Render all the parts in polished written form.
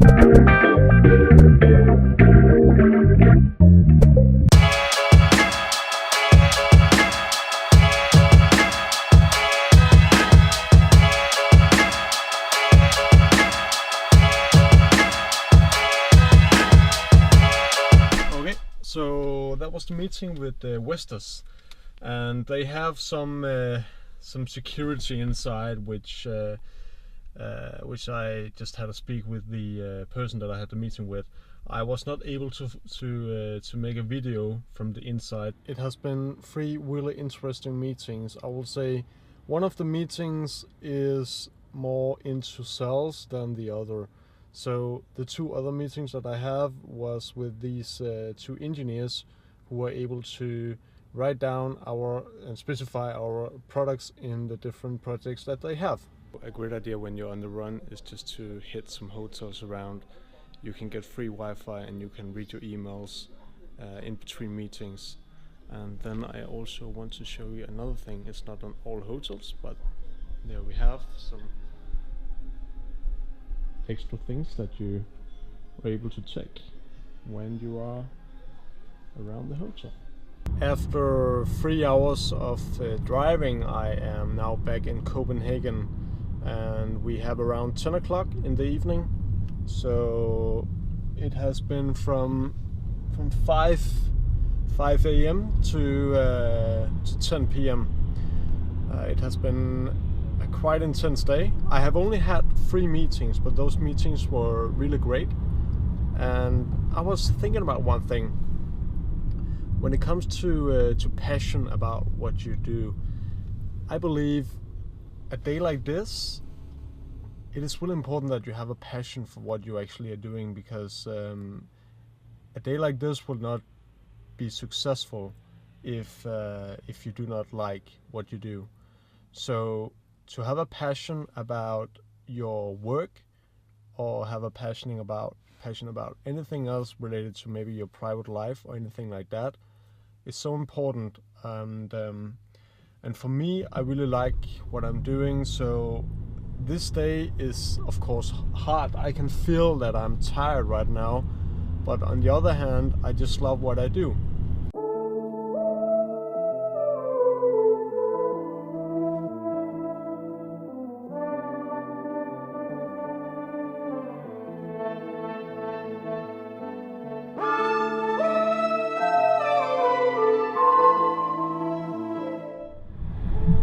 So that was the meeting with Vestas, and they have some security inside, which I just had to speak with the person that I had the meeting with. I was not able to make a video from the inside. It has been 3 really interesting meetings. I will say one of the meetings is more into sales than the other. So the 2 other meetings that I have was with these 2 engineers who were able to write down and specify our products in the different projects that they have. A great idea when you're on the run is just to hit some hotels around. You can get free Wi-Fi and you can read your emails in between meetings. And then I also want to show you another thing. It's not on all hotels, but there we have some extra things that you are able to check when you are around the hotel. After 3 hours of driving, I am now back in Copenhagen, and we have around 10 o'clock in the evening. So it has been from 5 a.m. to 10 p.m. It has been a quite intense day. I have only had 3 meetings, but those meetings were really great. And I was thinking about one thing. When it comes to passion about what you do, I believe a day like this, it is really important that you have a passion for what you actually are doing, because a day like this will not be successful if you do not like what you do. So to have a passion about your work, or have a passion about anything else related to maybe your private life or anything like that, is so important. And for me, I really like what I'm doing. So this day is of course hard. I can feel that I'm tired right now, but on the other hand, I just love what I do.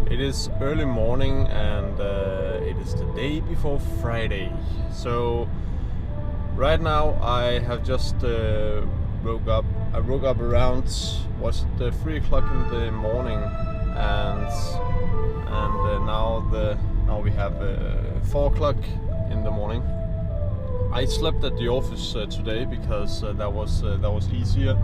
It is early morning, and it is the day before Friday. So right now I have just woke up. I woke up around 3 o'clock in the morning, and now we have 4 o'clock in the morning. I slept at the office today because that was easier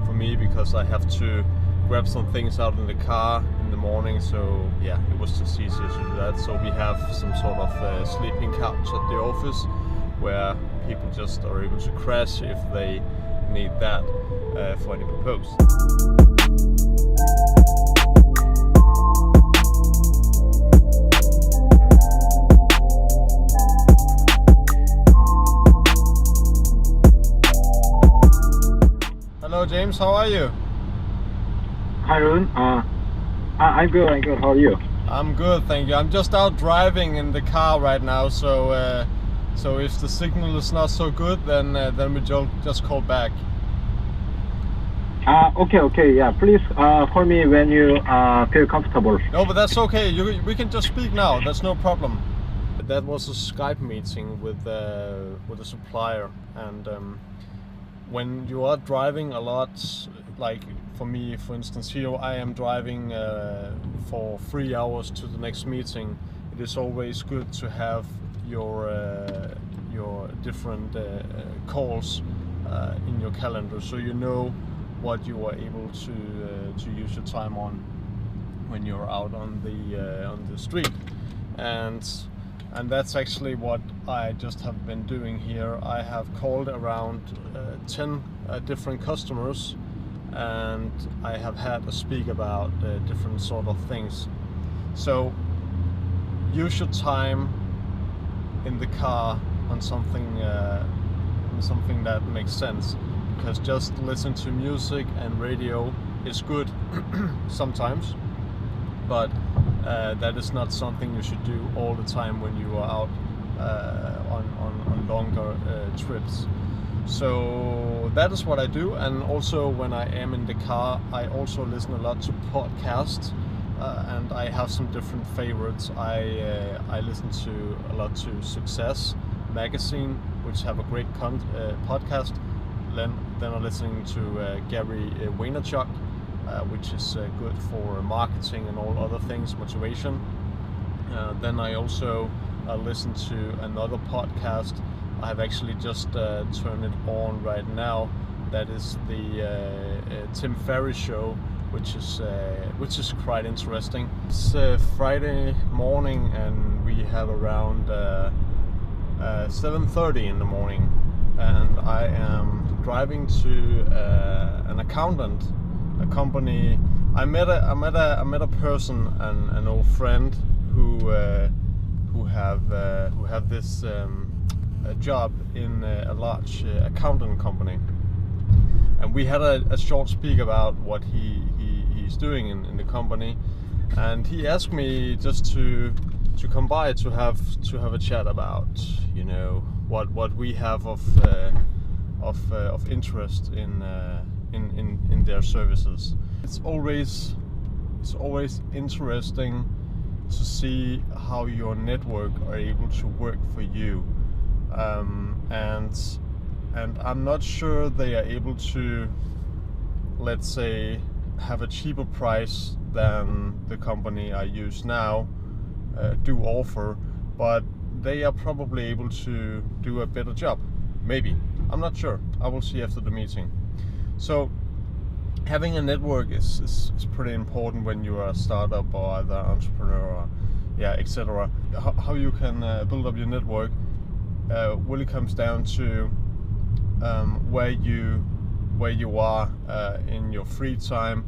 for me, because I have to grab some things out in the car in the morning. So yeah, it was just easier to do that. So we have some sort of sleeping couch at the office where people just are able to crash if they need that for any purpose. Hello James, how are you? Hi Rune, I'm good. How are you? I'm good, thank you. I'm just out driving in the car right now, so if the signal is not so good, then we just call back. Okay, yeah. Please call me when you feel comfortable. No, but that's okay. We can just speak now. That's no problem. That was a Skype meeting with a supplier, and when you are driving a lot, like for me, for instance, here I am driving for 3 hours to the next meeting. It is always good to have your different calls in your calendar, so you know what you are able to use your time on when you're out on the street. And that's actually what I just have been doing here. I have called around 10 different customers, and I have had to speak about different sort of things. So use your time in the car on something something that makes sense, because just listen to music and radio is good sometimes, but that is not something you should do all the time when you are out on longer trips. So that is what I do, and also when I am in the car, I also listen a lot to podcasts, and I have some different favorites. I listen to a lot to Success Magazine, which have a great podcast. Then I'm listening to Gary Vaynerchuk, which is good for marketing and all other things, motivation. Then I also listen to another podcast. I have actually just turned it on right now. That is the Tim Ferriss show, which is quite interesting. It's Friday morning, and we have around 7:30 in the morning, and I am driving to an accountant, a company. I met a person, an old friend who have this a job in a large accountant company, and we had a short speak about what he's doing in the company, and he asked me just to come by to have a chat about, you know, what we have of interest in their services. It's always interesting to see how your network are able to work for you, and I'm not sure they are able to, let's say, have a cheaper price than the company I use now do offer, but they are probably able to do a better job. Maybe. I'm not sure. I will see after the meeting. So having a network is pretty important when you are a startup or other entrepreneur, etc. How you can build up your network really comes down to where you are in your free time,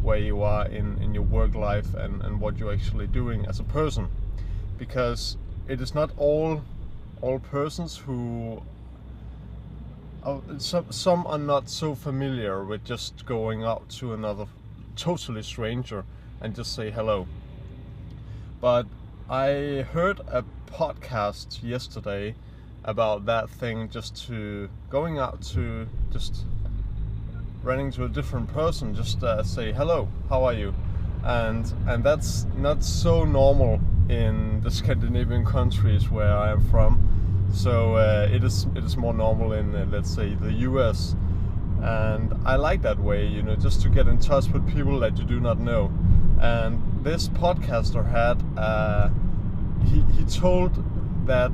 where you are in your work life, and what you're actually doing as a person, because it is not all persons who some are not so familiar with just going out to another totally stranger and just say hello. But I heard a podcast yesterday about that thing, just to going out to just running to a different person, just say hello, how are you, and that's not so normal in the Scandinavian countries where I am from. So it is more normal in let's say the US, and I like that way, you know, just to get in touch with people that you do not know. And this podcaster had he told that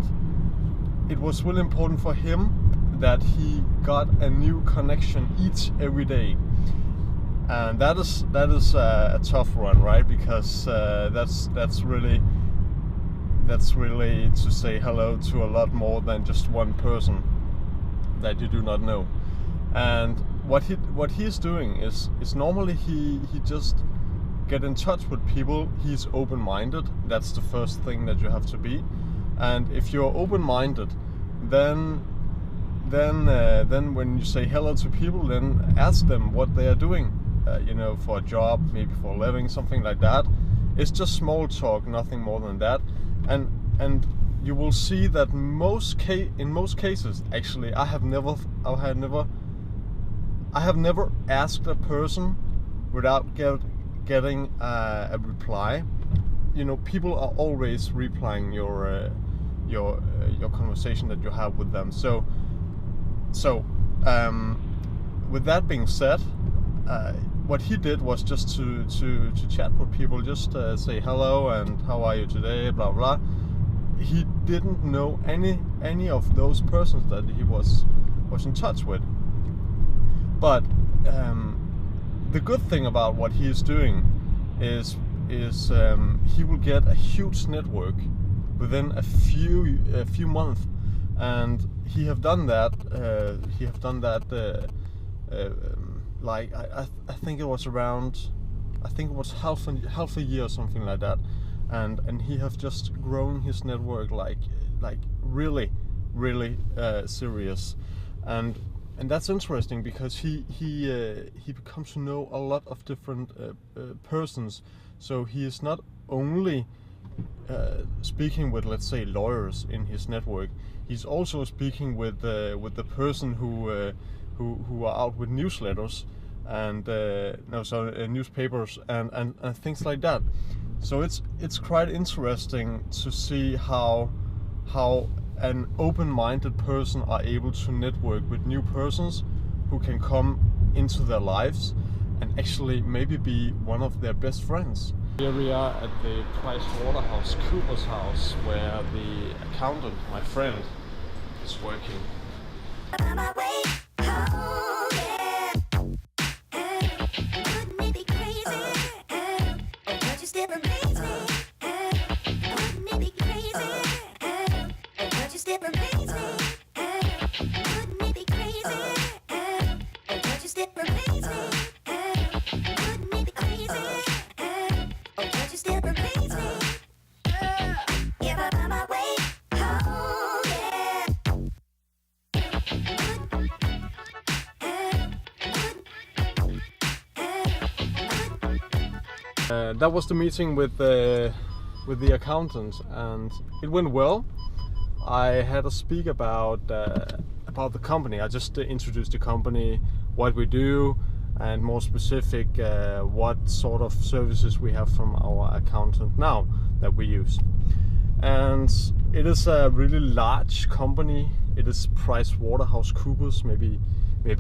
it was really important for him that he got a new connection every day, and that is a tough one, right? Because that's really to say hello to a lot more than just one person that you do not know. And what he's doing is normally he just get in touch with people. He's open-minded. That's the first thing that you have to be. And if you're open-minded, then when you say hello to people, then ask them what they are doing, you know, for a job, maybe for a living, something like that. It's just small talk, nothing more than that. And you will see that in most cases, actually, I have never asked a person without getting a reply. You know, people are always replying your conversation that you have with them. So with that being said, what he did was just to chat with people, just say hello and how are you today, blah blah. He didn't know any of those persons that he was in touch with. But the good thing about what he is doing is he will get a huge network within a few months, and he have done that. Like I think it was around, I think it was half a year or something like that, and he have just grown his network like really serious. and that's interesting because he becomes to know a lot of different persons. So he is not only speaking with, let's say, lawyers in his network. He's also speaking with the person who are out with newsletters and newspapers and things like that. So it's quite interesting to see how an open-minded person are able to network with new persons who can come into their lives and actually maybe be one of their best friends. Here we are at the PricewaterhouseCoopers house where the accountant, my friend, is working. That was the meeting with the accountant, and it went well. I had to speak about the company. I just introduced the company, what we do, and more specific, what sort of services we have from our accountant now that we use. And it is a really large company. It is PricewaterhouseCoopers. Maybe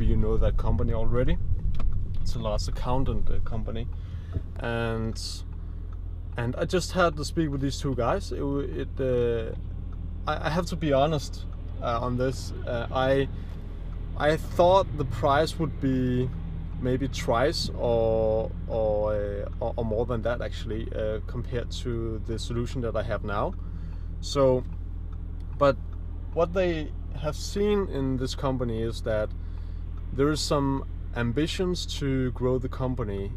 you know that company already. It's a large accountant company. And I just had to speak with these two guys. I have to be honest on this. I thought the price would be maybe twice or more than that actually, compared to the solution that I have now. So, but what they have seen in this company is that there is some ambitions to grow the company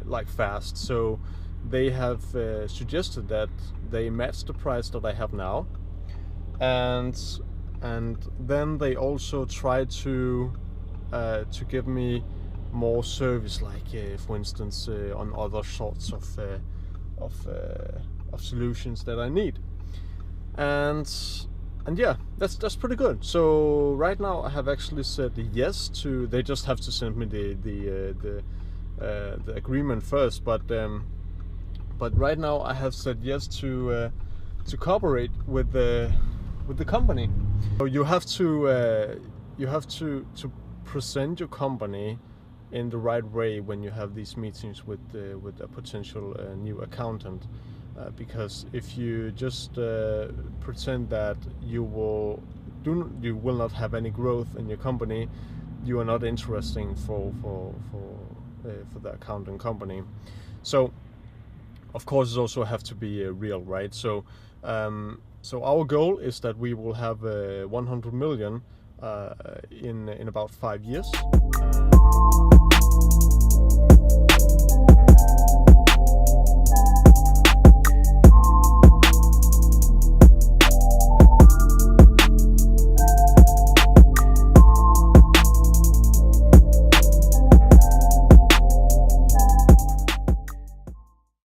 like fast. So they have suggested that they match the price that I have now, and then they also try to give me more service, like for instance on other sorts of solutions that I need. And yeah, that's pretty good. So right now I have actually said yes to. They just have to send me the agreement first, but right now I have said yes to cooperate with the company. So you have to present your company in the right way when you have these meetings with a potential new accountant. Because if you just pretend that you will not have any growth in your company, you are not interesting for the accounting company. So of course it also have to be real, right? So our goal is that we will have 100 million in about 5 years.